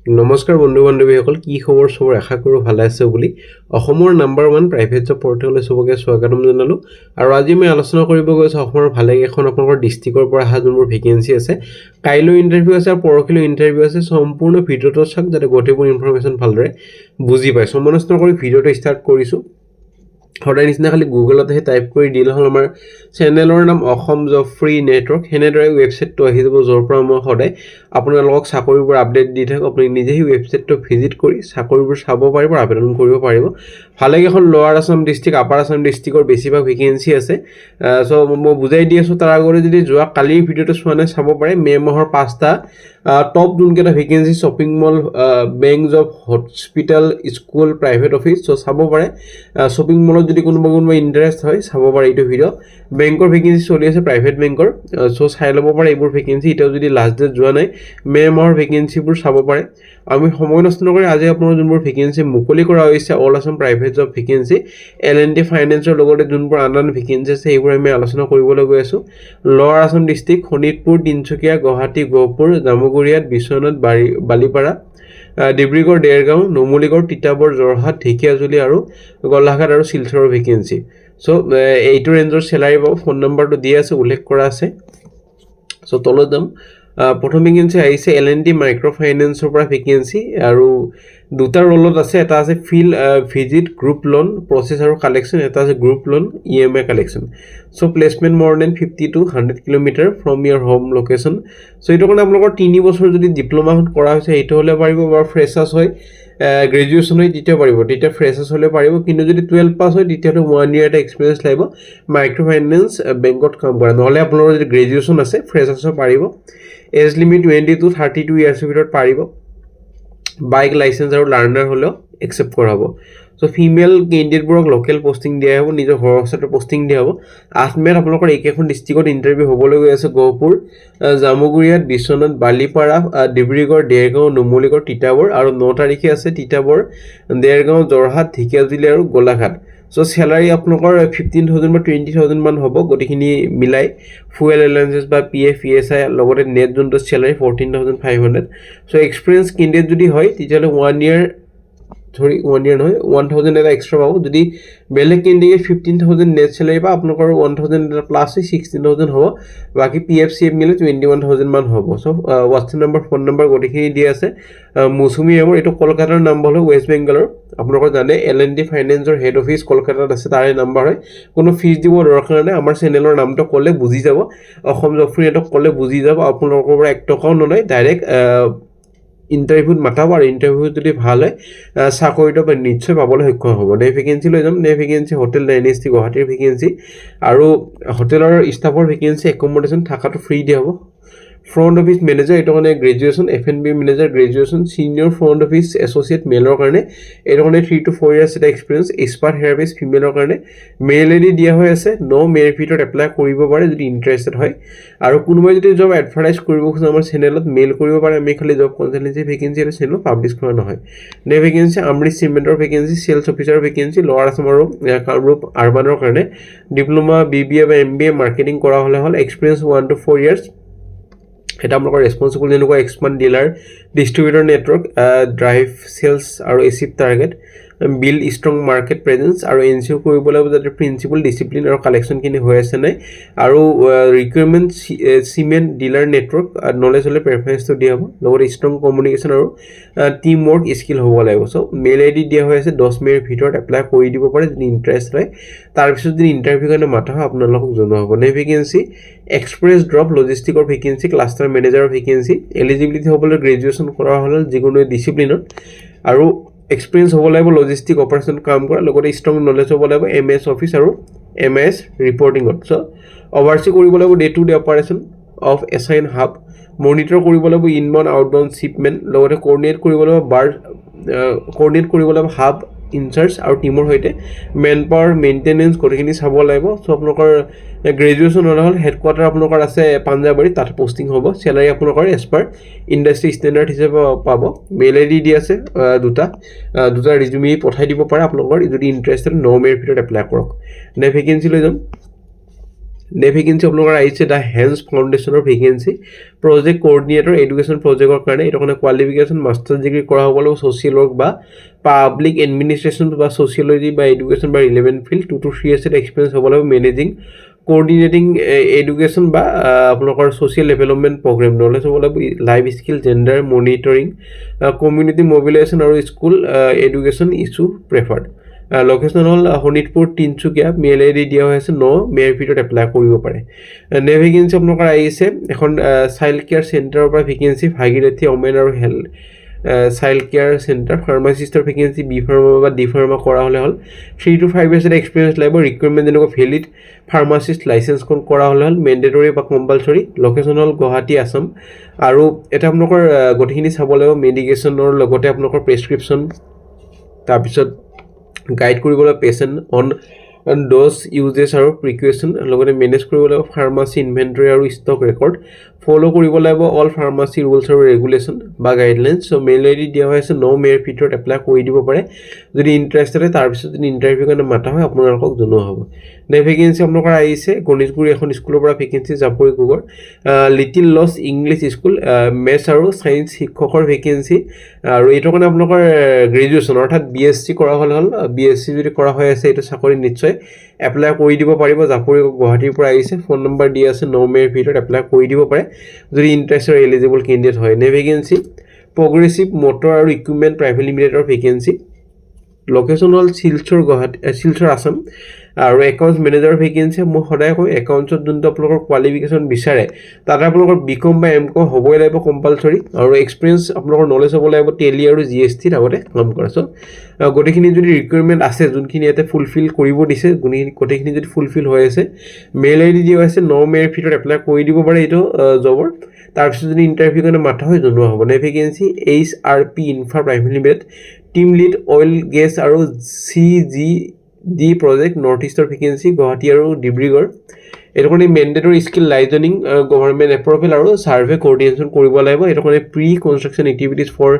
নমস্কাৰ বন্ধু বান্ধৱীসকল, কি খবৰ? সবৰ আশা কৰোঁ ভালে আছে বুলি। অসমৰ নাম্বাৰ 1 প্ৰাইভেট জব পৰ্টেললৈ সবকে স্বাগতম জনালোঁ। আৰু আজি মই আলোচনা কৰিব গৈছোঁ অসমৰ ভালেকেইখন আপোনালোকৰ ডিষ্ট্ৰিক্টৰ পৰা অহা যোনবোৰ ভেকেঞ্চি আছে। কাইলৈ ইণ্টাৰভিউ আছে আৰু পৰহিলৈ ইণ্টাৰভিউ আছে। সম্পূৰ্ণ ভিডিঅ'টো চাওক যাতে গোটেইবোৰ ইনফৰমেশ্যন ভালদৰে বুজি পায়। সমনষ্ট নকৰি ভিডিঅ'টো ষ্টাৰ্ট কৰিছোঁ। সদায় নিচিনা খালি গুগলতে টাইপ কৰি দিলে হ'ল আমাৰ চেনেলৰ নাম অসম জব ফ্ৰী নেটৱৰ্ক। সেনেদৰে ৱেবছাইটটো আহি যাব, য'ৰ পৰা মই সদায় আপোনালোকক চাকৰিবোৰ আপডেট দি থাকোঁ। আপুনি নিজে সেই ৱেবছাইটটো ভিজিট কৰি চাকৰিবোৰ চাব পাৰিব, আবেদন কৰিব পাৰিব। ভালেকেইখন লোৱাৰ আছাম ডিষ্ট্ৰিক্ট, আপাৰ আছাম ডিষ্ট্ৰিক্টৰ বেছিভাগ ভেকেঞ্চি আছে। চ' মই বুজাই দি আছোঁ। তাৰ আগতে যদি যোৱা কালিৰ ভিডিঅ'টো চোৱা নাই চাব পাৰে। মে' মাহৰ 5টা টপ যোনকেইটা vacancy, shopping mall, bank job, hospital, school, private office, so' চাব পাৰে। শ্বপিং মলত যদি কোনোবা ইণ্টাৰেষ্ট হয় চাব পাৰে এইটো ভিডিঅ'। বেংকৰ ভেকেঞ্চি চলি আছে, প্ৰাইভেট বেংকৰ, চ' চাই ল'ব পাৰে এইবোৰ ভেকেঞ্চি। এতিয়াও যদি লাষ্ট ডেট যোৱা নাই, মে' মাহৰ ভেকেঞ্চিবোৰ চাব পাৰে। আমি সময় নষ্ট নকৰি আজি আপোনাৰ যোনবোৰ ভেকেঞ্চি মুকলি কৰা হৈছে all Assam private job vacancy, L&T ফাইনেন্সৰ লগতে যোনবোৰ আন ভেকেঞ্চি আছে সেইবোৰ আমি আলোচনা কৰিবলৈ গৈ আছোঁ। লোৱাৰ আছাম ডিষ্ট্ৰিক্ট শোণিতপুৰ, তিনিচুকীয়া, গুৱাহাটী, গহপুৰ, জামুগুৰিয়াত, বিশ্বনাথ, বালিপাৰা, ডিব্ৰুগড়, দেৰগাঁও, নুমলীগড়, তিতাবৰ, যোৰহাট, ঢেকীয়াজুলি আৰু গোলাঘাট আৰু শিলচৰৰ ভেকেঞ্চি। চ' এইটো ৰেঞ্জৰ চেলাৰী পাব। ফোন নম্বৰটো দিয়া আছে, উল্লেখ কৰা আছে। চ' তলত যাম। প্ৰথম ভেকেঞ্চি আহিছে L&T মাইক্ৰ' ফাইনেন্সৰ পৰা ভেকেঞ্চি, আৰু দুটা ৰোলত আছে। এটা আছে field visit group loan process আৰু কালেকশ্যন, এটা আছে group loan EMI collection. So' placement more than 50 to 100 kilometre from your home location. So' এইটো কাৰণে আপোনালোকৰ 3 বছৰ যদি ডিপ্ল'মাখন কৰা হৈছে সেইটো হ'লে পাৰিব, বা ফ্ৰেছাৰ্ছ হয়, গ্ৰেজুৱেশ্যন হয় তেতিয়া পাৰিব, তেতিয়া ফ্ৰেছাৰ্ছ হ'লে পাৰিব। কিন্তু যদি 12 পাছ হয় তেতিয়াহ'লে 1 year এটা এক্সপিৰিয়েঞ্চ লাগিব মাইক্ৰ' ফাইনেন্স বেংকত কাম কৰা। নহ'লে আপোনালোকৰ যদি গ্ৰেজুৱেশ্যন আছে ফ্ৰেছাৰ্ছৰ পাৰিব। এজ লিমিট 20 to 32 ইয়াৰ্ছৰ ভিতৰত পাৰিব। বাইক লাইচেঞ্চ আৰু লাৰ্ণাৰ হ'লেও একচেপ্ট কৰা হ'ব। চ' ফিমেল কেণ্ডিডেটবোৰক লোকেল পষ্টিং দিয়া হ'ব, নিজৰ ঘৰৰ ওচৰতে পষ্টিং দিয়া হ'ব। 8 মে'ত আপোনালোকৰ এইকেইখন ডিষ্ট্ৰিক্টত ইণ্টাৰভিউ হ'বলৈ গৈ আছে। গহপুৰ, জামুগুৰিয়াত, বিশ্বনাথ, বালিপাৰা, ডিব্ৰুগড়, দেৰগাঁও, নুমলীগড়, তিতাবৰ, আৰু 9 তাৰিখে আছে তিতাবৰ, দেৰগাঁও, যোৰহাট, ঢেকীয়াজুলি আৰু গোলাঘাট। চ' চেলাৰী আপোনালোকৰ 15,000 বা 20,000 মান হ'ব গোটেইখিনি মিলাই। ফুৱেল এলাউঞ্চেছ বা PF ESI লগতে নেট যোনটো চেলাৰী 14,500। চ' এক্সপিৰিয়েঞ্চ কেণ্ডিডেট যদি হয় তেতিয়াহ'লে 1 year নহয় 1,000 এটা এক্সট্ৰা পাব। যদি বেলেগ কেণ্ডিডেট 15,000 নেট চেলাৰী বা আপোনালোকৰ 1,000 এটা প্লাছ 16,000 হ'ব। বাকী PF CF মিলে 21,000 মান হ'ব। চ' হোৱাটছএপ নম্বৰ, ফোন নম্বৰ গোটেইখিনি দিয়া আছে। মৌচুমী মেমৰ, এইটো কলকাতাৰ নম্বৰ হয়, ৱেষ্ট বেংগলৰ। আপোনালোকৰ জানে L&T ফাইনেন্সৰ হেড অফিচ কলকাতাত আছে, তাৰে নাম্বাৰ হয়। কোনো ফিজ দিব দৰকাৰ নাই। আমাৰ চেনেলৰ নামটো ক'লে বুজি যাব, অসম জব ফ্ৰী নেটৱৰ্ক ক'লে বুজি যাব। আপোনালোকৰ পৰা 1 টকাও নলয়, ডাইৰেক্ট ইণ্টাৰভিউত মাতাব, আৰু ইণ্টাৰভিউত যদি ভাল হয় চাকৰিটো নিশ্চয় পাবলৈ সক্ষম হ'ব। নে ভেকেঞ্চি লৈ যাম। নে ভেকেঞ্চি হোটেল ডাইনেষ্টি গুৱাহাটীৰ ভেকেঞ্চি, আৰু হোটেলৰ ষ্টাফৰ ভেকেঞ্চি, একমডেশ্যন থকাটো ফ্ৰী দিয়া হ'ব। ফ্ৰণ্ট অফিচ মেনেজাৰ, এইটো কাৰণে graduation, F&B manager graduation, senior front office associate মেলৰ কাৰণে, এইটো কাৰণে 3 to 4 years এটা এক্সপিৰিয়েঞ্চ। এক্সপাৰ্ট থেৰাপিষ্ট ফিমেলৰ কাৰণে মেইল ID দিয়া হৈ আছে। মে'ৰ ভিতৰত এপ্লাই কৰিব পাৰে যদি ইণ্টাৰেষ্টেড হয়। আৰু কোনোবাই যদি জব এডভাৰটাইজ কৰিব খোজে আমাৰ চেনেলত মেইল কৰিব পাৰে। আমি খালি জব কনচালটেঞ্চি ভেকেঞ্চি এটা চেনেলত পাব্লিছ কৰা নহয়। নে ভেকেঞ্চি আমৃত চিমেণ্টৰ ভেকেঞ্চি, চেলছ অফিচাৰৰ ভেকেঞ্চি, লোৱাৰ আছাম আৰু কামৰূপ আৰবানৰ কাৰণে ডিপ্ল'মা, BBA বা MBA মাৰ্কেটিং কৰা হ'লে হ'ল। Experience 1 to 4 years। এটা আপোনালোকৰ ৰেছপনচিবল যেনেকুৱা expand dealer distributor network, drive sales আৰু achieve target, build strong market presence, আৰু এনচিঅ'ৰ কৰিব লাগিব যাতে প্ৰিন্সিপাল, ডিচিপ্লিন আৰু কালেকশ্যনখিনি হৈ আছে নাই। আৰু requirement cement dealer network knowledge হ'লে প্ৰেফাৰেঞ্চটো দিয়া হ'ব। লগতে ষ্ট্ৰং কমিউনিকেশ্যন আৰু টিম ৱৰ্ক স্কিল হ'ব লাগিব। চ' মেইল ID দিয়া হৈ আছে। 10 মে'ৰ ভিতৰত এপ্লাই কৰি দিব পাৰে যদি ইণ্টাৰেষ্ট হয়। তাৰপিছত যদি ইণ্টাৰভিউ কাৰণে মাতা হয় আপোনালোকক জনোৱা হ'ব। নে ভেকেঞ্চি এক্সপ্ৰেছ ড্ৰপ লজিষ্টিকৰ ভেকেঞ্চি, ক্লাষ্টাৰ মেনেজাৰৰ ভেকেঞ্চি। এলিজিবিলিটি হ'বলৈ গ্ৰেজুৱেশ্যন কৰা হ'লে যিকোনো ডিচিপ্লিনত, আৰু এক্সপিৰিয়েঞ্চ হ'ব লাগিব লজিষ্টিক অপাৰেশ্যন কাম কৰা। লগতে ষ্ট্ৰং নলেজ হ'ব লাগিব MS অফিচ আৰু MS ৰিপৰ্টিঙত। চ' অভাৰচি কৰিব লাগিব day to day operation of assign hub. Monitor কৰিব লাগিব ইনবাউণ্ড আউটবাউণ্ড শ্বিপমেণ্ট। লগতে কৰ্ডিনেট কৰিব লাগিব হাব ইনচাৰ্জ আৰু টিমৰ সৈতে। মেন পাৱাৰ মেইনটেনেঞ্চ গোটেইখিনি চাব লাগিব। চ' আপোনালোকৰ গ্ৰেজুৱেশ্যন হ'লে হ'ল। হেডকোৱাৰ্টাৰ আপোনালোকৰ আছে পাঞ্জাবাৰীত, তাত পষ্টিং হ'ব। চেলাৰী আপোনালোকৰ এজ পাৰ ইণ্ডাষ্ট্ৰি ষ্টেণ্ডাৰ্ড হিচাপে পাব। মেইল ID দি আছে দুটা ৰিজিউমি পঠাই দিব পাৰে আপোনালোকৰ যদি ইণ্টাৰেষ্টেড। 9 মে'ৰ ভিতৰত এপ্লাই কৰক। নে ভেকেঞ্চি লৈ যাম। ভেকেঞ্চি আপোনালোকৰ আহিছে দ্য হেন্স ফাউণ্ডেশ্যনৰ ভেকেঞ্চি প্ৰজেক্ট কোঅৰ্ডিনেটৰ এডুকেশ্যন প্ৰজেক্টৰ কাৰণে এইটো কাৰণে কোৱালিফিকেশ্যন মাষ্টাৰ্ছ ডিগ্ৰী কৰা হ'ব লাগিব ছ'চিয়েল ৱৰ্ক বা পাব্লিক এডমিনিষ্ট্ৰেশ্যন বা ছ'চিয়লজি বা এডুকেশ্যন বা relevant field 2 to 3 years experience হ'ব লাগিব মেনেজিং কোঅৰ্ডিনেটিং এডুকেশ্যন বা আপোনালোকৰ ছ'চিয়েল ডেভেলপমেণ্ট প্ৰগ্ৰেম নলেজ হ'ব লাগিব life skill gender monitoring community mobilisation আৰু school education issue preferred location হ'ল Sonitpur Tinsukia mail I D দিয়া হৈ আছে মে'ৰ ভিতৰত এপ্লাই কৰিব পাৰে ভেকেঞ্চি আপোনালোকৰ আহিছে এখন চাইল্ড কেয়াৰ চেণ্টাৰৰ পৰা ভেকেঞ্চি ভাগীৰথী ওমেন আৰু হেল্থ চাইল্ড কেয়াৰ চেণ্টাৰ ফাৰ্মাচিষ্টৰ ভেকেঞ্চি বি ফাৰ্মা বা ডি ফাৰ্মা কৰা হ'লে হ'ল 3 to 5 years এক্সপিৰিয়েঞ্চ লাগিব ৰিকুৱাৰমেণ্ট যেনেকুৱা ভেলিড ফাৰ্মাচিষ্ট লাইচেঞ্চখন কৰা হ'লে হ'ল মেণ্ডেটৰী বা কম্পালচৰি লোকেশ্যন হ'ল গুৱাহাটী আছাম আৰু এটা আপোনালোকৰ গোটেইখিনি চাব লাগিব মেডিকেশ্যনৰ লগতে আপোনালোকৰ প্ৰেছক্ৰিপশ্যন তাৰপিছত গাইড কৰিবলৈ পেচেণ্ট অন ড'জ ইউজেছ আৰু প্ৰিকুৱেশ্যন লগতে মেনেজ কৰিব লাগিব ফাৰ্মাচী ইনভেণ্টৰী আৰু ষ্টক ৰেকৰ্ড ফ'ল' কৰিব লাগিব অল ফাৰ্মাচী ৰুলছ আৰু ৰেগুলেশ্যন বা guidelines so' mail I D দিয়া হৈ আছে মে'ৰ ভিতৰত এপ্লাই কৰি দিব পাৰে যদি ইণ্টাৰেষ্টেড হয় তাৰপিছত যদি ইণ্টাৰভিউ কাৰণে মাতা হয় আপোনালোকক জনোৱা হ'ব ভেকেঞ্চি আপোনালোকৰ আহিছে গণেশগুৰি এখন স্কুলৰ পৰা ভেকেঞ্চি জাপৰি কুগৰ লিটিল লছ ইংলিছ স্কুল মেথছ আৰু ছায়েন্স শিক্ষকৰ ভেকেঞ্চি আৰু এইটো কাৰণে আপোনালোকৰ গ্ৰেজুৱেশ্যন অৰ্থাৎ BSc কৰা হ'লে হ'ল BSc যদি কৰা হৈ আছে এইটো চাকৰি নিশ্চয় এপ্লাই কৰি দিব পাৰিব জাপৰি গুৱাহাটীৰ পৰা আহিছে ফোন নম্বৰ দি আছে মে'ৰ ভিতৰত এপ্লাই কৰি দিব পাৰে যদি ইণ্টাৰেষ্টেড এলিজিবল কেণ্ডিডেট হয় ভেকেঞ্চি প্ৰগ্ৰেছিভ মটৰ আৰু ইকুইপমেণ্ট প্ৰাইভেট লিমিটেডৰ ভেকেঞ্চি লোকেশ্যন হ'ল শিলচৰ আছাম আৰু একাউণ্টছ মেনেজাৰৰ ভেকেঞ্চি মই সদায় কওঁ একাউণ্টছত যোনটো আপোনালোকৰ কোৱালিফিকেশ্যন বিচাৰে তাতে আপোনালোকৰ BCom বা MCom হ'বই লাগিব কম্পালচৰি আৰু এক্সপিৰিয়েঞ্চ আপোনালোকৰ নলেজ হ'ব লাগিব টেলি আৰু GSTত আগতে কাম কৰা চ' গোটেইখিনি যদি ৰিকুৱাৰমেণ্ট আছে যোনখিনি ইয়াতে ফুলফিল কৰিব দিছে গোটেইখিনি যদি ফুলফিল হৈ আছে মেইল আই ডি দিয়া হৈছে মে'ৰ ভিতৰত এপ্লাই কৰি দিব পাৰে এইটো জবৰ তাৰপিছত যদি ইণ্টাৰভিউ কাৰণে মাতা হয় জনোৱা হ'ব vacancy HRP infra private limited team lead oil gas আৰু CGD প্ৰজেক্ট নৰ্থ ইষ্টৰ ভেকেঞ্চি গুৱাহাটী আৰু ডিব্ৰুগড় এইটো কাৰণে mandatory skill liaisoning government approval আৰু ছাৰ্ভে কোঅৰ্ডিনেশ্যন কৰিব লাগিব এইটো কাৰণে pre construction activities for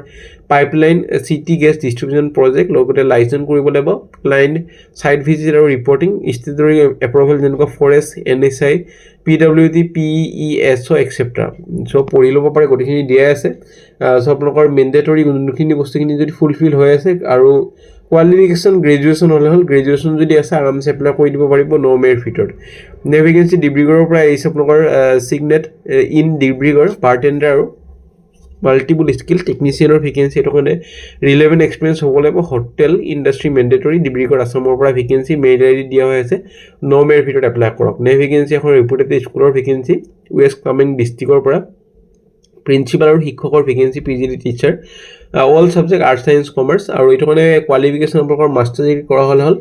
pipeline city gas distribution project লগতে লাইচেঞ্চ কৰিব লাগিব ক্লাইণ্ট ছাইট ভিজিট আৰু ৰিপৰ্টিং ষ্টেটৰী এপ্ৰুভেল যেনেকুৱা forest NSI PWD PESO etcetera so' পঢ়ি ল'ব পাৰে গোটেইখিনি দিয়াই আছে চ' আপোনালোকৰ মেণ্ডেটৰী যোনখিনি বস্তুখিনি যদি ফুলফিল হৈ আছে আৰু কোৱালিফিকেশ্যন গ্ৰেজুৱেশ্যন হ'লে হ'ল গ্ৰেজুৱেশ্যন যদি আছে আৰামছে এপ্লাই কৰি দিব পাৰিব মে'ৰ ভিতৰত ভেকেঞ্চি ডিব্ৰুগড়ৰ পৰা আহিছে আপোনালোকৰ চিগনেট ইন ডিব্ৰুগড় বাৰটেণ্ডাৰ আৰু মাল্টিপুল স্কিল টেকনিচিয়ানৰ ভেকেঞ্চি এইটো কাৰণে ৰিলেভেণ্ট এক্সপিৰিয়েঞ্চ হ'ব লাগিব হোটেল ইণ্ডাষ্ট্ৰি মেণ্ডেটৰী ডিব্ৰুগড় আছামৰ পৰা ভেকেঞ্চি মেইল আই ডি দিয়া হৈ আছে মে'ৰ ভিতৰত এপ্লাই কৰক ভেকেঞ্চি এখন ৰিপুটেড স্কুলৰ ভেকেঞ্চি ৱেষ্ট কামেং ডিষ্ট্ৰিক্টৰ পৰা প্ৰিন্সিপাল আৰু শিক্ষকৰ vacancy PGD teacher all subject arts science commerce আৰু এইটো কাৰণে কোৱালিফিকেশ্যন আপোনালোকৰ মাষ্টাৰ ডিগ্ৰী কৰা হ'লে হ'ল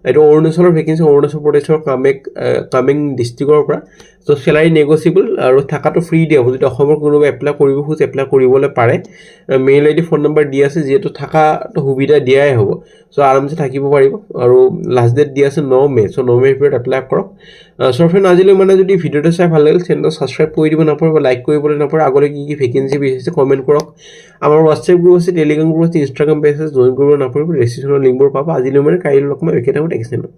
এইটো অৰুণাচলৰ ভেকেঞ্চি অৰুণাচল প্ৰদেশৰ কামেং ডিষ্ট্ৰিক্টৰ পৰা চ' চেলাৰী নেগচিয়েবল আৰু থকাটো ফ্ৰী দিয়া হ'ব যদি অসমৰ কোনোবাই এপ্লাই কৰিব খোজে এপ্লাই কৰিবলৈ পাৰে mail I D phone number দি আছে যিহেতু থকাটো সুবিধা দিয়াই হ'ব চ' আৰামছে থাকিব পাৰিব আৰু লাষ্ট ডেট দি আছে মে চ' মে'ৰ ভিতৰত এপ্লাই কৰক চ' ফ্ৰেণ্ড আজিলৈ মানে যদি ভিডিঅ'টো চাই ভাল লাগিল চেনেলটো ছাবস্ক্ৰাইব কৰি দিব নাপাৰিব লাইক কৰিবলৈ নাপাৰে আগলৈ কি ভেকেঞ্চি বিচাৰিছে কমেণ্ট কৰক আমাৰ হোৱাটছএপ গ্ৰুপ আছে টেলিগ্ৰাম গ্ৰুপ আছে ইনষ্টাগ্ৰাম পেজ আছে জইন কৰিব নাপাৰিব ৰেজিষ্ট্ৰেশ্যনৰ লিংকবোৰ পাব আজিলৈ মানে কাইলৈ লগ মই একেটাইমত একে চেনেলত